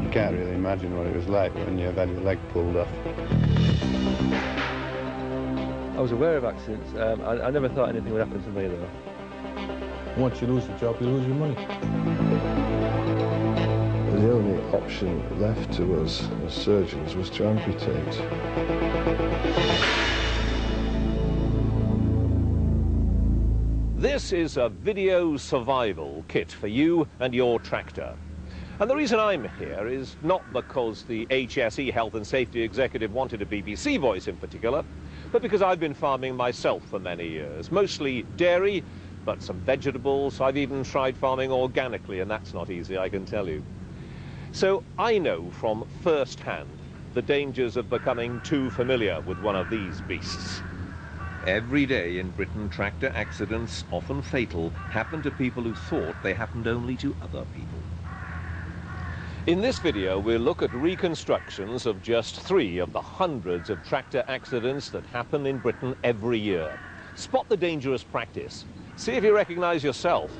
You can't really imagine what it was like when you've had your leg pulled off. I was aware of accidents. I never thought anything would happen to me, though. Once you lose the job, you lose your money. The only option left to us as surgeons was to amputate. This is a video survival kit for you and your tractor. And the reason I'm here is not because the HSE Health and Safety Executive wanted a BBC voice in particular, but because I've been farming myself for many years, mostly dairy, but some vegetables. I've even tried farming organically, and that's not easy, I can tell you. So I know from first hand the dangers of becoming too familiar with one of these beasts. Every day in Britain, tractor accidents, often fatal, happen to people who thought they happened only to other people. In this video, we'll look at reconstructions of just 3 of the hundreds of tractor accidents that happen in Britain every year. Spot the dangerous practice. See if you recognize yourself.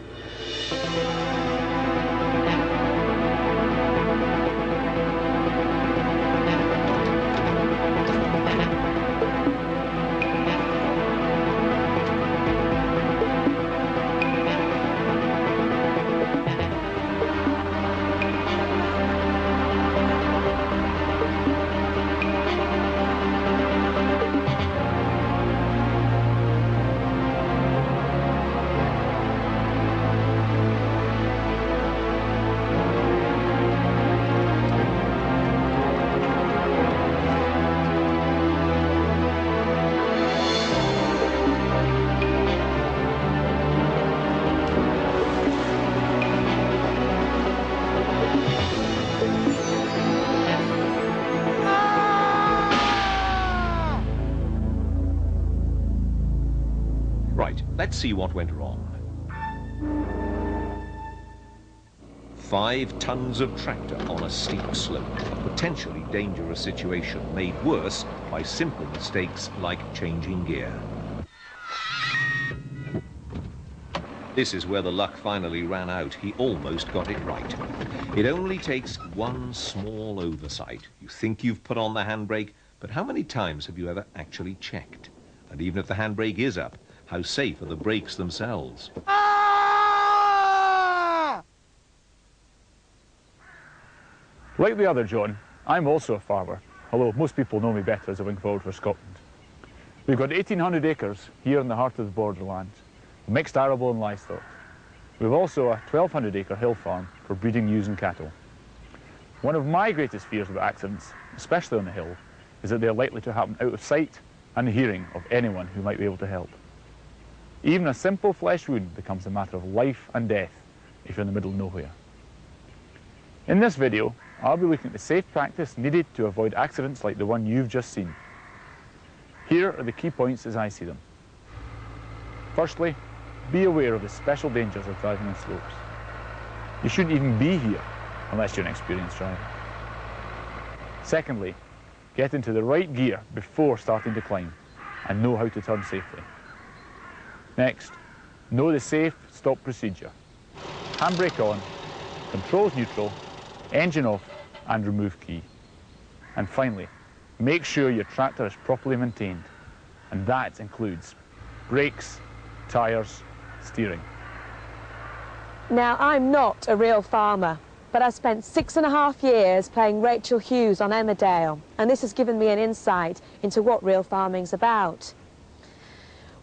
Right, let's see what went wrong. 5 tons of tractor on a steep slope, a potentially dangerous situation made worse by simple mistakes like changing gear. This is where the luck finally ran out. He almost got it right. It only takes one small oversight. You think you've put on the handbrake, but how many times have you ever actually checked? And even if the handbrake is up, how safe are the brakes themselves? Like the other John, I'm also a farmer, although most people know me better as a wing forward for Scotland. We've got 1,800 acres here in the heart of the borderlands, mixed arable and livestock. We've also a 1,200-acre hill farm for breeding ewes and cattle. One of my greatest fears about accidents, especially on the hill, is that they're likely to happen out of sight and hearing of anyone who might be able to help. Even a simple flesh wound becomes a matter of life and death if you're in the middle of nowhere. In this video, I'll be looking at the safe practice needed to avoid accidents like the one you've just seen. Here are the key points as I see them. Firstly, be aware of the special dangers of driving on slopes. You shouldn't even be here unless you're an experienced driver. Secondly, get into the right gear before starting to climb and know how to turn safely. Next, know the safe stop procedure. Handbrake on, controls neutral, engine off and remove key. And finally, make sure your tractor is properly maintained, and that includes brakes, tyres, steering. Now, I'm not a real farmer, but I spent 6.5 years playing Rachel Hughes on Emmerdale, and this has given me an insight into what real farming's about.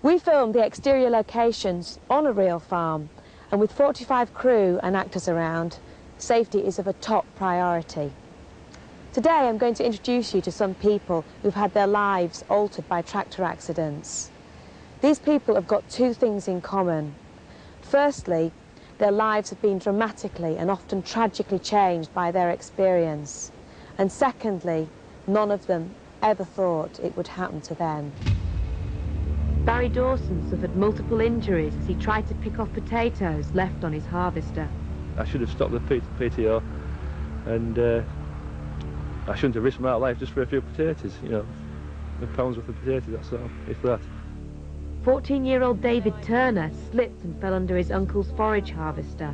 We filmed the exterior locations on a real farm, and with 45 crew and actors around, safety is of a top priority. Today I'm going to introduce you to some people who've had their lives altered by tractor accidents. These people have got 2 things in common. Firstly, their lives have been dramatically and often tragically changed by their experience. And secondly, none of them ever thought it would happen to them. Barry Dawson suffered multiple injuries as he tried to pick off potatoes left on his harvester. I should have stopped the PTO, and I shouldn't have risked my life just for a few potatoes, you know. A pound's worth of potatoes, that's all, if that. 14-year-old David Turner slipped and fell under his uncle's forage harvester.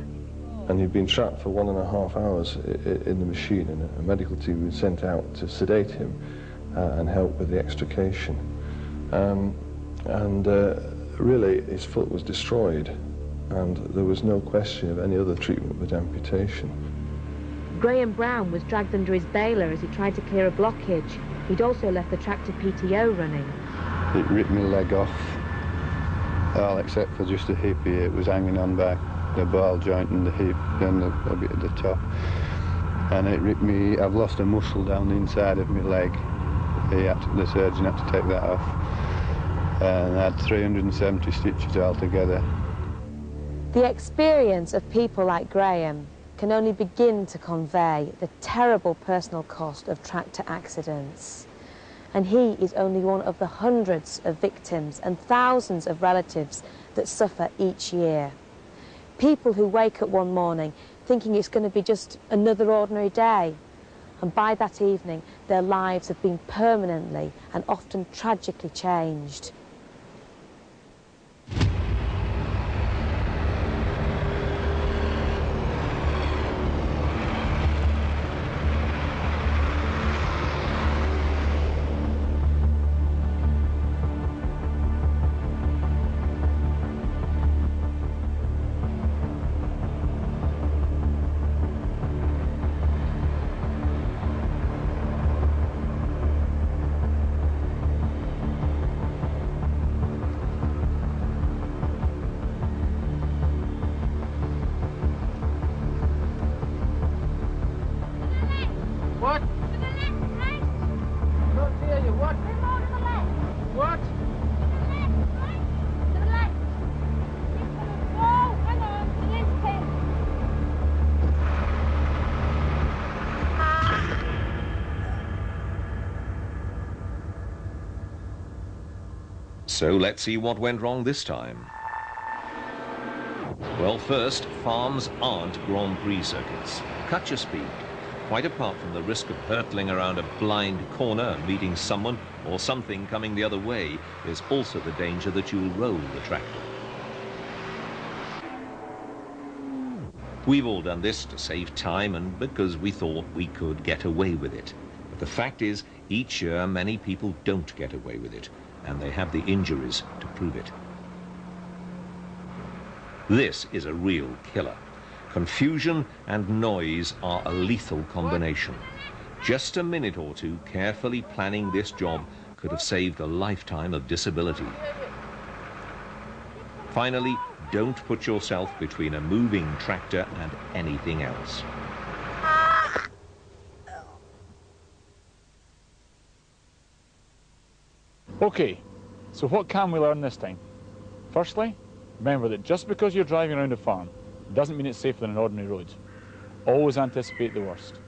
and he'd been trapped for 1.5 hours in the machine, and a medical team was sent out to sedate him and help with the extrication. Really, his foot was destroyed, and there was no question of any other treatment but amputation. Graham Brown was dragged under his baler as he tried to clear a blockage. He'd also left the tractor PTO running. It ripped my leg off, all except for just the hip here. It was hanging on by the ball joint and the hip and a bit at the top. And it ripped me, I've lost a muscle down the inside of my leg. The surgeon had to take that off. And I had 370 stitches altogether. The experience of people like Graham can only begin to convey the terrible personal cost of tractor accidents. And he is only one of the hundreds of victims and thousands of relatives that suffer each year. People who wake up one morning thinking it's going to be just another ordinary day, and by that evening their lives have been permanently and often tragically changed. What? To the left, right? Don't hear you. What? Then more to the left. What? To the left, right? To the left. Oh, hang on. It is 10. So let's see what went wrong this time. Well, first, farms aren't Grand Prix circuits. Cut your speed. Quite apart from the risk of hurtling around a blind corner and meeting someone or something coming the other way, there's also the danger that you'll roll the tractor. We've all done this to save time and because we thought we could get away with it. But the fact is, each year many people don't get away with it, and they have the injuries to prove it. This is a real killer. Confusion and noise are a lethal combination. Just a minute or two carefully planning this job could have saved a lifetime of disability. Finally, don't put yourself between a moving tractor and anything else. Okay, so what can we learn this time? Firstly, remember that just because you're driving around a farm doesn't mean it's safer than an ordinary road. Always anticipate the worst.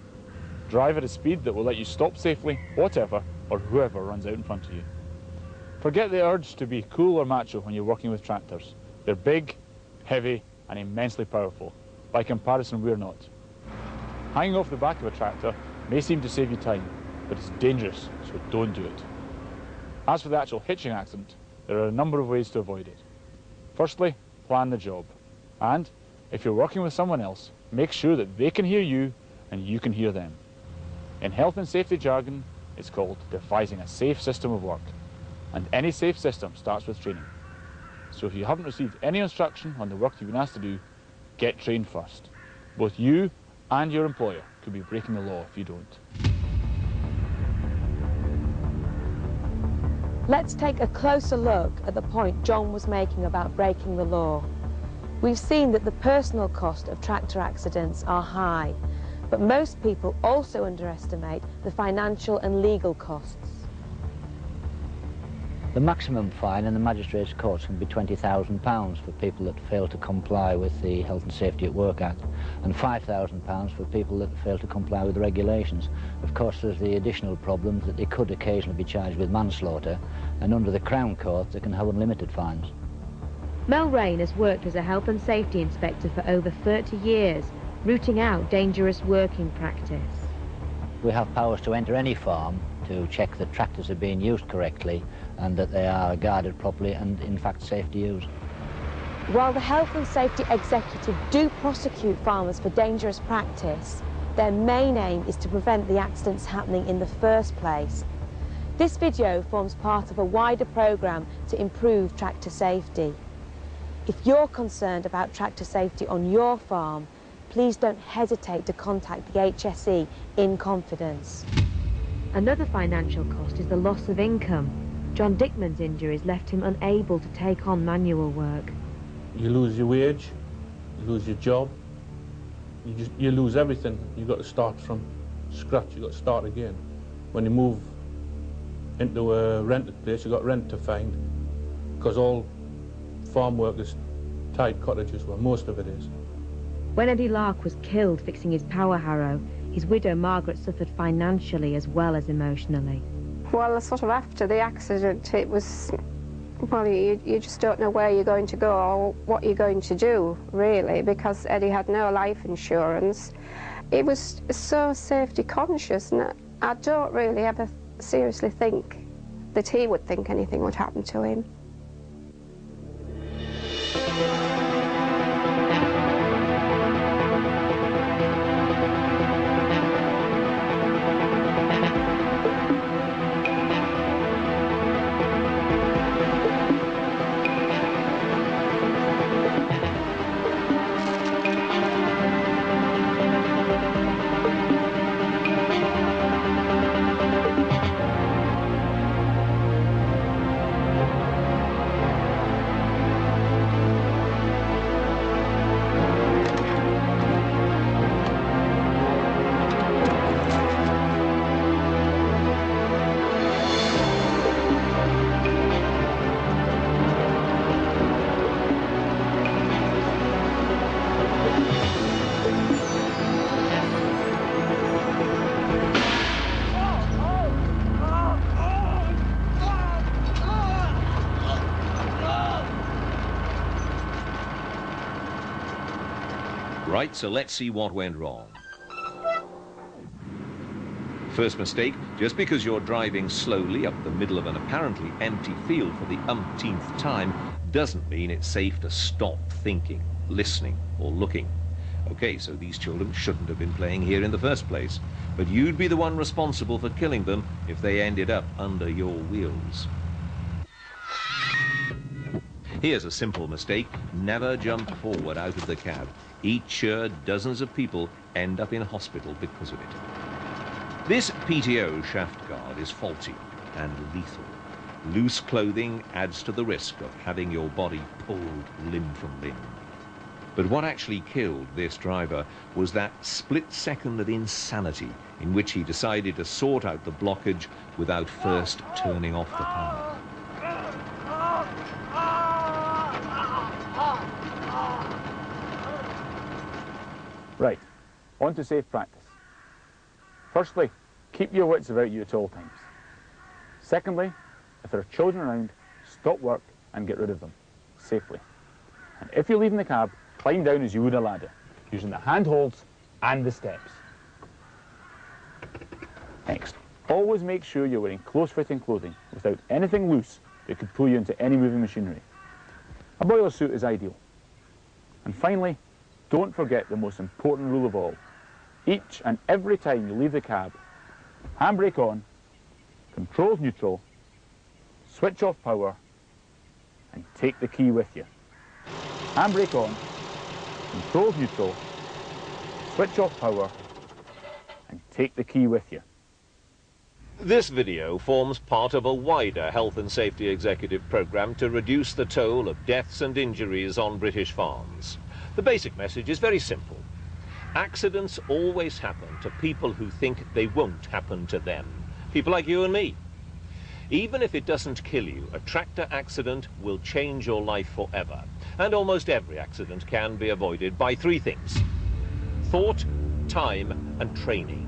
Drive at a speed that will let you stop safely, whatever or whoever runs out in front of you. Forget the urge to be cool or macho when you're working with tractors. They're big, heavy and immensely powerful. By comparison, we're not. Hanging off the back of a tractor may seem to save you time, but it's dangerous, so don't do it. As for the actual hitching accident, there are a number of ways to avoid it. Firstly, plan the job. And if you're working with someone else, make sure that they can hear you and you can hear them. In health and safety jargon, it's called devising a safe system of work. And any safe system starts with training. So if you haven't received any instruction on the work you've been asked to do, get trained first. Both you and your employer could be breaking the law if you don't. Let's take a closer look at the point John was making about breaking the law. We've seen that the personal cost of tractor accidents are high, but most people also underestimate the financial and legal costs. The maximum fine in the magistrates' courts can be £20,000 for people that fail to comply with the Health and Safety at Work Act, and £5,000 for people that fail to comply with the regulations. Of course, there's the additional problem that they could occasionally be charged with manslaughter, and under the Crown Court they can have unlimited fines. Mel Rain has worked as a health and safety inspector for over 30 years, rooting out dangerous working practice. We have powers to enter any farm to check that tractors are being used correctly and that they are guarded properly and in fact safe to use. While the Health and Safety Executive do prosecute farmers for dangerous practice, their main aim is to prevent the accidents happening in the first place. This video forms part of a wider programme to improve tractor safety. If you're concerned about tractor safety on your farm, please don't hesitate to contact the HSE in confidence. Another financial cost is the loss of income. John Dickman's injuries left him unable to take on manual work. You lose your wage, you lose your job, you lose everything. You've got to start from scratch, you've got to start again. When you move into a rented place, you've got rent to find, because all farm work is tight cottages, well, most of it is. When Eddie Lark was killed fixing his power harrow, his widow Margaret suffered financially as well as emotionally. Well, sort of after the accident, it was, well, you just don't know where you're going to go or what you're going to do, really, because Eddie had no life insurance. He was so safety conscious, and I don't really ever seriously think that he would think anything would happen to him. Right, so let's see what went wrong. First mistake, just because you're driving slowly up the middle of an apparently empty field for the umpteenth time doesn't mean it's safe to stop thinking, listening, or looking. Okay, so these children shouldn't have been playing here in the first place, but you'd be the one responsible for killing them if they ended up under your wheels. Here's a simple mistake: never jump forward out of the cab. Each year, dozens of people end up in hospital because of it. This PTO shaft guard is faulty and lethal. Loose clothing adds to the risk of having your body pulled limb from limb. But what actually killed this driver was that split second of insanity in which he decided to sort out the blockage without first turning off the power. Right, on to safe practice. Firstly, keep your wits about you at all times. Secondly, if there are children around, stop work and get rid of them safely. And if you're leaving the cab, climb down as you would a ladder, using the handholds and the steps. Next, always make sure you're wearing close-fitting clothing without anything loose that could pull you into any moving machinery. A boiler suit is ideal. And finally, don't forget the most important rule of all. Each and every time you leave the cab, handbrake on, controls neutral, switch off power, and take the key with you. Handbrake on, controls neutral, switch off power, and take the key with you. This video forms part of a wider health and safety executive programme to reduce the toll of deaths and injuries on British farms. The basic message is very simple. Accidents always happen to people who think they won't happen to them. People like you and me. Even if it doesn't kill you, a tractor accident will change your life forever. And almost every accident can be avoided by three things: thought, time, and training.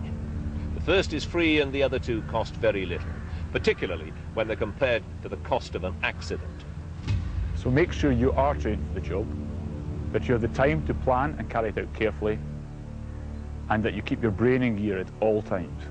The first is free and the other two cost very little, particularly when they're compared to the cost of an accident. So make sure you are trained for the job, that you have the time to plan and carry it out carefully, and that you keep your brain in gear at all times.